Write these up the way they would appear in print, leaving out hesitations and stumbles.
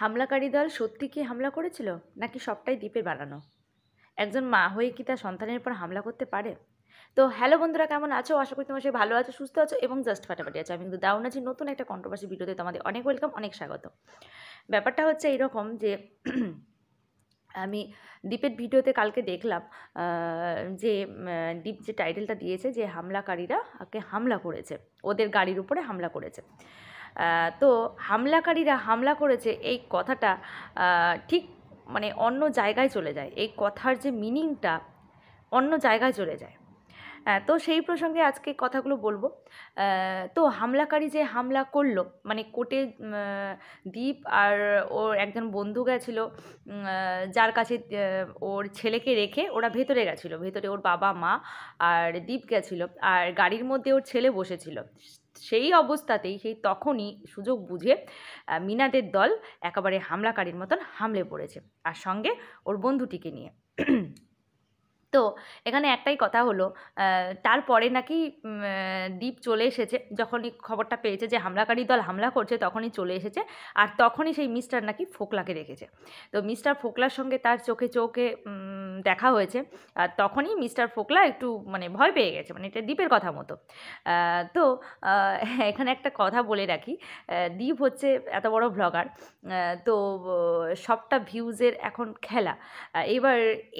হামলাকারী দল সত্যি কি হামলা করেছিল নাকি সবটাই দ্বীপের বানানো? একজন মা হয়ে কি তার সন্তানের উপর হামলা করতে পারে? তো হ্যালো বন্ধুরা, কেমন আছো? আশা করি তোমার সবাই ভালো আছো, সুস্থ আছো এবং জাস্ট ফাটাফাটি আছো। আমি কিন্তু দারুণ আছি। নতুন একটা কন্ট্রোভার্সি ভিডিওতে তোমাদের অনেক ওয়েলকাম, অনেক স্বাগত। ব্যাপারটা হচ্ছে এইরকম যে আমি দীপের ভিডিওতে কালকে দেখলাম যে দীপ যে টাইটেলটা দিয়েছে যে হামলাকারীরা হামলা করেছে, ওদের গাড়ির উপরে হামলা করেছে। তো হামলাকারীরা হামলা করেছে এই কথাটা ঠিক মানে অন্য জায়গায় চলে যায়, এই কথার যে মিনিংটা অন্য জায়গায় চলে যায়। তো সেই প্রসঙ্গে আজকে কথাগুলো বলবো। তো হামলাকারী যে হামলা করলো মানে কোর্টে দীপ আর ওর একজন বন্ধু গেছিলো, যার কাছে ওর ছেলেকে রেখে ওরা ভেতরে গেছিলো, ভেতরে ওর বাবা মা আর দীপ গেছিলো, আর গাড়ির মধ্যে ওর ছেলে বসেছিল। সেই অবস্থাতেই সেই তখনই সুযোগ বুঝে মিনাদের দল একেবারে হামলাকারীর মতন হামলে পড়েছে, আর সঙ্গে ওর বন্ধুটিকে নিয়ে। তো এখানে একটাই কথা হলো, তারপরে নাকি দীপ চলে এসেছে, যখনই খবরটা পেয়েছে যে হামলাকারী দল হামলা করছে তখনই চলে এসেছে, আর তখনই সেই মিস্টার নাকি ফোকলাকে রেখেছে। তো মিস্টার ফোকলার সঙ্গে তার চোখে চোখে দেখা হয়েছে, আর তখনই মিস্টার ফোকলা একটু মানে ভয় পেয়ে গেছে, মানে এটা দীপের কথা মতো। তো এখানে একটা কথা বলে রাখি, দীপ হচ্ছে এত বড় ব্লগার, তো সবটা ভিউজের এখন খেলা। এবার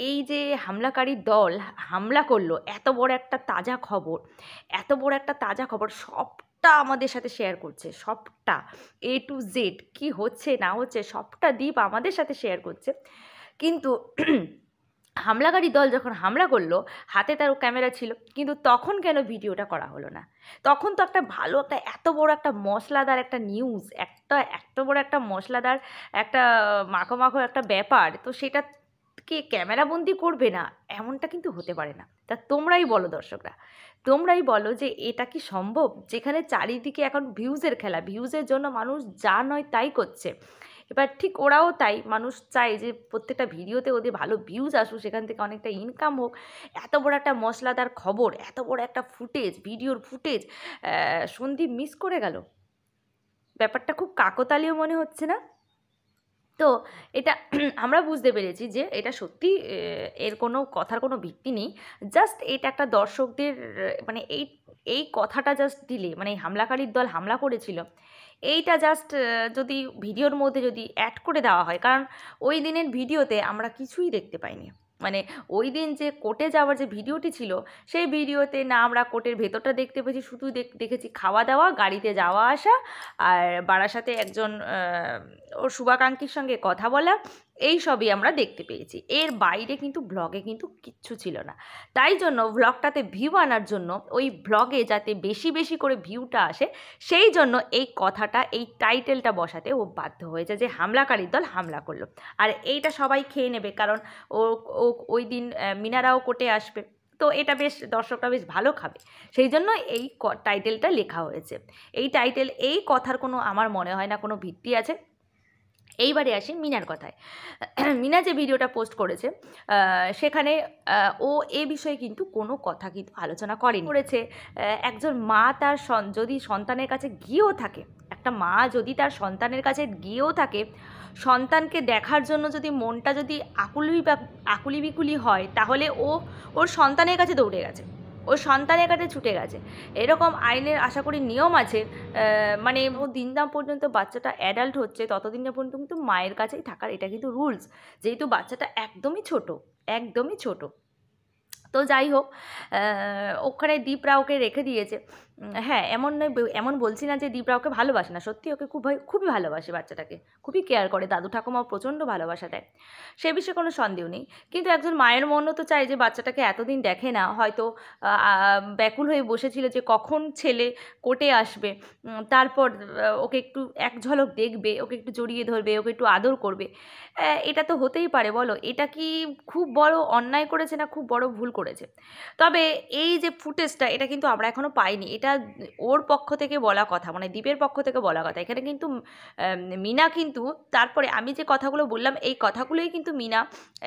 এই যে হামলাকারী দল হামলা করলো, এত বড় একটা তাজা খবর, এত বড় একটা তাজা খবর সবটা আমাদের সাথে শেয়ার করছে, সবটা A to Z কি হচ্ছে না হচ্ছে সবটা দীপ আমাদের সাথে শেয়ার করছে। কিন্তু হামলাকারী দল যখন হামলা করলো, হাতে তার ক্যামেরা ছিল, কিন্তু তখন কেন ভিডিওটা করা হলো না? তখন তো একটা ভালো একটা এত বড় একটা মশলাদার একটা নিউজ, এত বড় একটা মশলাদার একটা মাখো মাখো একটা ব্যাপার, তো সেটা কে ক্যামেরাবন্দি করবে না? এমনটা কিন্তু হতে পারে না। তা তোমরাই বলো দর্শকরা, তোমরাই বলো যে এটা কি সম্ভব, যেখানে চারিদিকে এখন ভিউজের খেলা, ভিউজের জন্য মানুষ যা নয় তাই করছে। এবার ঠিক ওরাও তাই, মানুষ চায় যে প্রত্যেকটা ভিডিওতে ওদের ভালো ভিউজ আসুক, সেখান থেকে অনেকটা ইনকাম হোক। এত বড় একটা মশলাদার খবর, এত বড় একটা ফুটেজ, ভিডিওর ফুটেজ সন্দীপ মিস করে গেল। ব্যাপারটা খুব কাকতালীয় মনে হচ্ছে না? তো এটা আমরা বুঝতে পেরেছি যে এটা সত্যি, এর কোনো কথার কোনো ভিত্তি নেই। জাস্ট এটা একটা দর্শকদের মানে এই এই কথাটা জাস্ট দিলে, মানে হামলাকারীর দল হামলা করেছিল এইটা জাস্ট যদি ভিডিওর মধ্যে যদি অ্যাড করে দেওয়া হয়, কারণ ওই দিনের ভিডিওতে আমরা কিছুই দেখতে পাইনি। মানে ওই দিন যে কোর্টে যাওয়ার যে ভিডিওটি ছিল, সেই ভিডিওতে না আমরা কোর্টের ভেতরটা দেখতে পেয়েছি, শুধু দেখেছি খাওয়া দাওয়া, গাড়িতে যাওয়া আসা, আর বারাসাতে একজন ওর শুভাকাঙ্ক্ষীর সঙ্গে কথা বলা, এই সবই আমরা দেখতে পেয়েছি। এর বাইরে কিন্তু ব্লগে কিন্তু কিচ্ছু ছিল না। তাই জন্য ব্লগটাতে ভিউ আনার জন্য, ওই ব্লগে যাতে বেশি বেশি করে ভিউটা আসে, সেই জন্য এই কথাটা, এই টাইটেলটা বসাতে ও বাধ্য হয়েছে যে হামলাকারী দল হামলা করলো। আর এইটা সবাই খেয়ে নেবে, কারণ ও ও ওই দিন মিনারাও কোর্টে আসবে, তো এটা বেশ দর্শকরা বেশ ভালো খাবে, সেই জন্য এই টাইটেলটা লেখা হয়েছে। এই টাইটেল, এই কথার কোনো আমার মনে হয় না কোনো ভিত্তি আছে। এইবারে আসি মিনার কথায়। মিনা যে ভিডিওটা পোস্ট করেছে, সেখানে ও এ বিষয়ে কিন্তু কোনো কথা কিন্তু আলোচনা করেনি। করেছে একজন মা তার যদি সন্তানের কাছে গিয়েও থাকে, একটা মা যদি তার সন্তানের কাছে গিয়েও থাকে, সন্তানকে দেখার জন্য যদি মনটা যদি আকুলি বিকুলি হয়, তাহলে ও ওর সন্তানের কাছে দৌড়ে গেছে, ওর সন্তানের কাছে ছুটে গেছে। এরকম আইনের আশা করি নিয়ম আছে, মানে ও দিন না পর্যন্ত বাচ্চাটা অ্যাডাল্ট হচ্ছে ততদিন না পর্যন্ত কিন্তু মায়ের কাছেই থাকার, এটা কিন্তু রুলস, যেহেতু বাচ্চাটা একদমই ছোট, একদমই ছোট। তো যাই হোক, ওখানে দীপরা ওকে রেখে দিয়েছে। হ্যাঁ, এমন নয়, এমন বলছি না যে দীপরা ওকে ভালোবাসে না, সত্যি ওকে খুবই ভালোবাসে, বাচ্চাটাকে খুবই কেয়ার করে, দাদু ঠাকুমাও প্রচণ্ড ভালোবাসা দেয়, সে বিষয়ে কোনো সন্দেহ নেই। কিন্তু একজন মায়ের মনও তো চায় যে বাচ্চাটাকে এতদিন দেখে না, হয়তো ব্যাকুল হয়ে বসেছিল যে কখন ছেলে কোর্টে আসবে, তারপর ওকে একটু এক ঝলক দেখবে, ওকে একটু জড়িয়ে ধরবে, ওকে একটু আদর করবে। এটা তো হতেই পারে, বলো এটা কি খুব বড় অন্যায় করেছে না খুব বড় ভুল করেছে? তবে এই যে ফুটেজটা, এটা কিন্তু আমরা এখনও পাইনি, এটা ওর পক্ষ থেকে বলা কথা, মানে দীপের পক্ষ থেকে বলা কথা। এখানে কিন্তু মিনা কিন্তু, তারপরে আমি যে কথাগুলো বললাম এই কথাগুলোই কিন্তু মিনা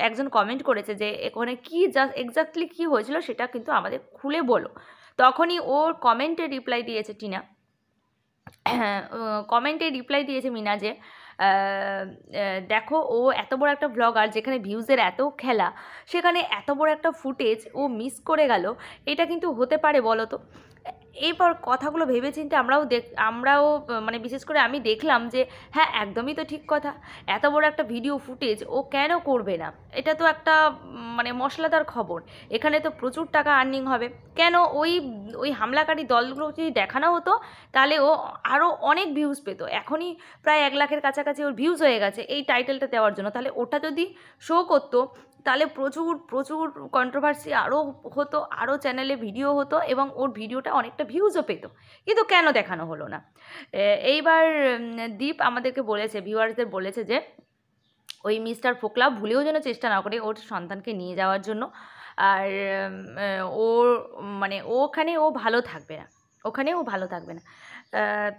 একজন কমেন্ট করেছে যে এখানে কি এক্স্যাক্টলি কী হয়েছিল সেটা কিন্তু আমাদের খুলে বলো। তখনই ওর কমেন্টে রিপ্লাই দিয়েছে টিনা, কমেন্টে রিপ্লাই দিয়েছে মিনা যে দেখো, ও এত বড় একটা ব্লগার, যেখানে ভিউজের এত খেলা, সেখানে এত বড় একটা ফুটেজ ও মিস করে গেল। এটা কিন্তু হতে পারে বলো তো? এরপর কথাগুলো ভেবেচিন্তে আমরাও মানে বিশেষ করে আমি দেখলাম যে হ্যাঁ, একদমই তো ঠিক কথা। এত বড় একটা ভিডিও ফুটেজ ও কেন করবে না? এটা তো একটা মানে মশলাদার খবর। এখানে তো প্রচুর টাকা আর্নিং হবে। কেন ওই ওই হামলাকারী দলগুলো যদি দেখানো হতো, তাহলে ও আরও অনেক ভিউজ পেতো। এখনই প্রায় 1 লাখের কাছাকাছি ওর ভিউজ হয়ে গেছে এই টাইটেলটা দেওয়ার জন্য। তাহলে ওটা যদি শো করতো, তাহলে প্রচুর প্রচুর কন্ট্রোভার্সি আরও হতো, আরও চ্যানেলে ভিডিও হতো এবং ওর ভিডিওটা অনেকটা ভিউজও পেত। কিন্তু কেন দেখানো হলো না? এইবার দীপ আমাদেরকে বলেছে, ভিউয়ার্সদের বলেছে যে ওই মিস্টার ফোকলা ভুলেও যেন চেষ্টা না করে ওর সন্তানকে নিয়ে যাওয়ার জন্য। আর ওর মানে ওখানে ও ভালো থাকবে না, ওখানে ও ভালো থাকবে না।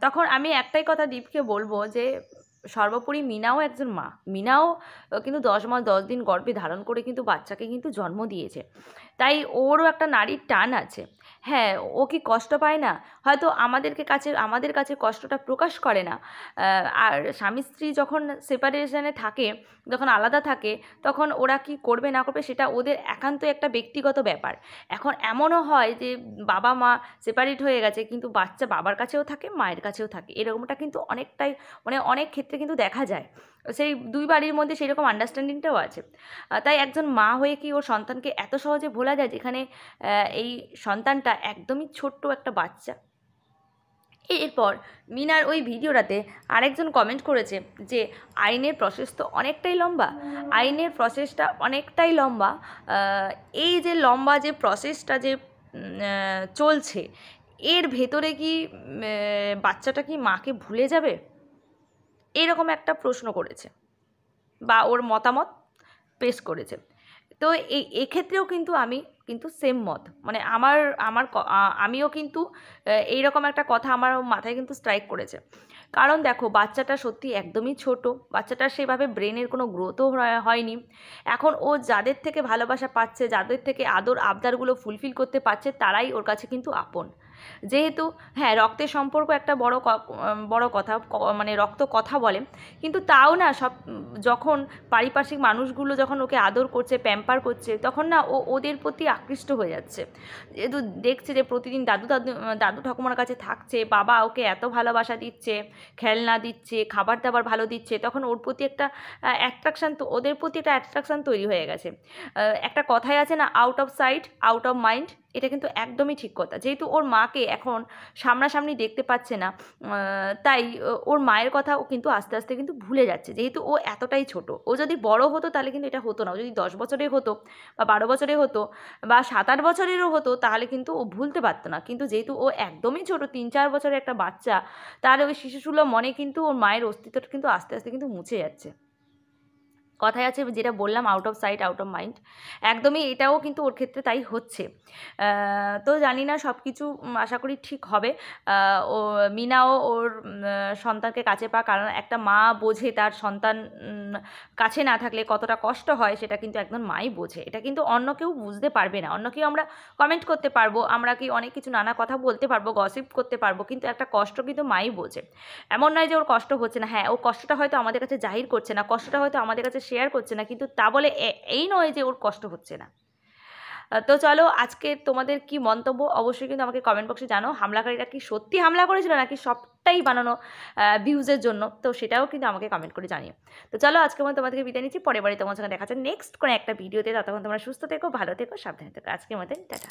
তখন আমি একটাই কথা দীপকে বলবো যে সর্বোপরি মিনাও একজন মা। মিনাও কিন্তু 10 মাস 10 দিন গর্ভে ধারণ করে কিন্তু বাচ্চাকে কিন্তু জন্ম দিয়েছে। তাই ওরও একটা নারীর টান আছে। হ্যাঁ, ও কি কষ্ট পায় না? হয়তো আমাদের কাছে কষ্টটা প্রকাশ করে না। আর স্বামী স্ত্রী যখন সেপারেশনে থাকে, যখন আলাদা থাকে, তখন ওরা কি করবে না করবে সেটা ওদের একান্তই একটা ব্যক্তিগত ব্যাপার। এখন এমনও হয় যে বাবা মা সেপারেট হয়ে গেছে, কিন্তু বাচ্চা বাবার কাছেও থাকে, মায়ের কাছেও থাকে। এরকমটা কিন্তু অনেকটাই মানে অনেক ক্ষেত্রে কিন্তু দেখা যায়। সেই দুই বাড়ির মধ্যে সেই রকম আন্ডারস্ট্যান্ডিংটাও আছে। তাই একজন মা হয়ে কি ওর সন্তানকে এত সহজে ভোলা যায়, যেখানে এই সন্তানটা একদমই ছোট্ট একটা বাচ্চা? এরপর মিনার ওই ভিডিওটাতে আরেকজন কমেন্ট করেছে যে আইনের প্রসেস তো অনেকটাই লম্বা, আইনের প্রসেসটা অনেকটাই লম্বা। এই যে লম্বা যে প্রসেসটা যে চলছে, এর ভেতরে কি বাচ্চাটা কি মাকে ভুলে যাবে? এরকম একটা প্রশ্ন করেছে বা ওর মতামত পেশ করেছে। তো এক্ষেত্রেও কিন্তু আমি কিন্তু সেম মত, মানে আমিও কিন্তু এইরকম একটা কথা আমার মাথায় কিন্তু স্ট্রাইক করেছে। কারণ দেখো, বাচ্চাটা সত্যি একদমই ছোট, বাচ্চাটার সেভাবে ব্রেনের কোনো গ্রোথও হয়নি। এখন ও যাদের থেকে ভালোবাসা পাচ্ছে, যাদের থেকে আদর আবদারগুলো ফুলফিল করতে পারছে, তারাই ওর কাছে কিন্তু আপন। যেহেতু হ্যাঁ, রক্তের সম্পর্ক একটা বড় কথা, মানে রক্ত কথা বলে, কিন্তু তাও না যখন পারিপার্শ্বিক মানুষগুলো যখন ওকে আদর করছে, প্যাম্পার করছে, তখন না ও ওদের প্রতি আকৃষ্ট হয়ে যাচ্ছে। যেহেতু দেখছে যে প্রতিদিন দাদু ঠাকুমার কাছে থাকছে, বাবা ওকে এত ভালোবাসা দিচ্ছে, খেলনা দিচ্ছে, খাবার দাবার ভালো দিচ্ছে, তখন ওর প্রতি একটা অ্যাট্রাকশান, তো ওদের প্রতি একটা অ্যাট্রাকশান তৈরি হয়ে গেছে। একটা কথাই আছে না, out of sight out of mind. এটা কিন্তু একদমই ঠিক কথা। যেহেতু ওর মাকে এখন সামনাসামনি দেখতে পাচ্ছে না, তাই ওর মায়ের কথা ও কিন্তু আস্তে আস্তে কিন্তু ভুলে যাচ্ছে। যেহেতু ও এতটাই ছোট, ও যদি বড় হতো তাহলে কিন্তু এটা হতো না। ও যদি 10 বছরের হতো বা 12 বছরের হতো বা 7-8 বছরেরও হতো, তাহলে কিন্তু ও ভুলতে পারতো না। কিন্তু যেহেতু ও একদমই ছোট, 3-4 বছরের একটা বাচ্চা, তাহলে ওই শিশুসুলভ মনে কিন্তু ওর মায়ের অস্তিত্বটা কিন্তু আস্তে আস্তে কিন্তু মুছে যাচ্ছে। কথায় আছে যেটা বললাম, out of sight out of mind, একদমই এটাও কিন্তু ওর ক্ষেত্রে তাই হচ্ছে। তো জানি না, সব কিছু আশা করি ঠিক হবে। ও মিনাও ওর সন্তানকে কাছে পাক, কারণ একটা মা বোঝে তার সন্তান কাছে না থাকলে কতটা কষ্ট হয়, সেটা কিন্তু একদম মাই বোঝে। এটা কিন্তু অন্য কেউ বুঝতে পারবে না। অন্য কেউ আমরা কমেন্ট করতে পারবো, আমরা কি অনেক কিছু নানা কথা বলতে পারবো, গসিপ করতে পারবো, কিন্তু একটা কষ্ট কিন্তু মাই বোঝে। এমন নয় যে ওর কষ্ট হচ্ছে না, হ্যাঁ, ও কষ্টটা হয়তো আমাদের কাছে জাহির করছে না, কষ্টটা হয়তো আমাদের কাছে শেয়ার করছে না, কিন্তু তা বলে এই নয় যে ওর কষ্ট হচ্ছে না। তো চলো, আজকে তোমাদের কি মন্তব্য অবশ্যই কিন্তু আমাকে কমেন্ট বক্সে জানো। হামলাকারীরা কি সত্যি হামলা করেছিল, নাকি সবটাই বানানো ভিউজের জন্য? তো সেটাও কিন্তু আমাকে কমেন্ট করে জানিও। তো চলো, আজকে মতো তোমাদেরকে বিদায় নিচ্ছি। পরের বারে তোমার সঙ্গে দেখা যাচ্ছে নেক্সট কোনো একটা ভিডিওতে। ততক্ষণ তোমরা সুস্থ থেকো, ভালো থেকো, সাবধানে থেকো। আজকের মতন টাটা।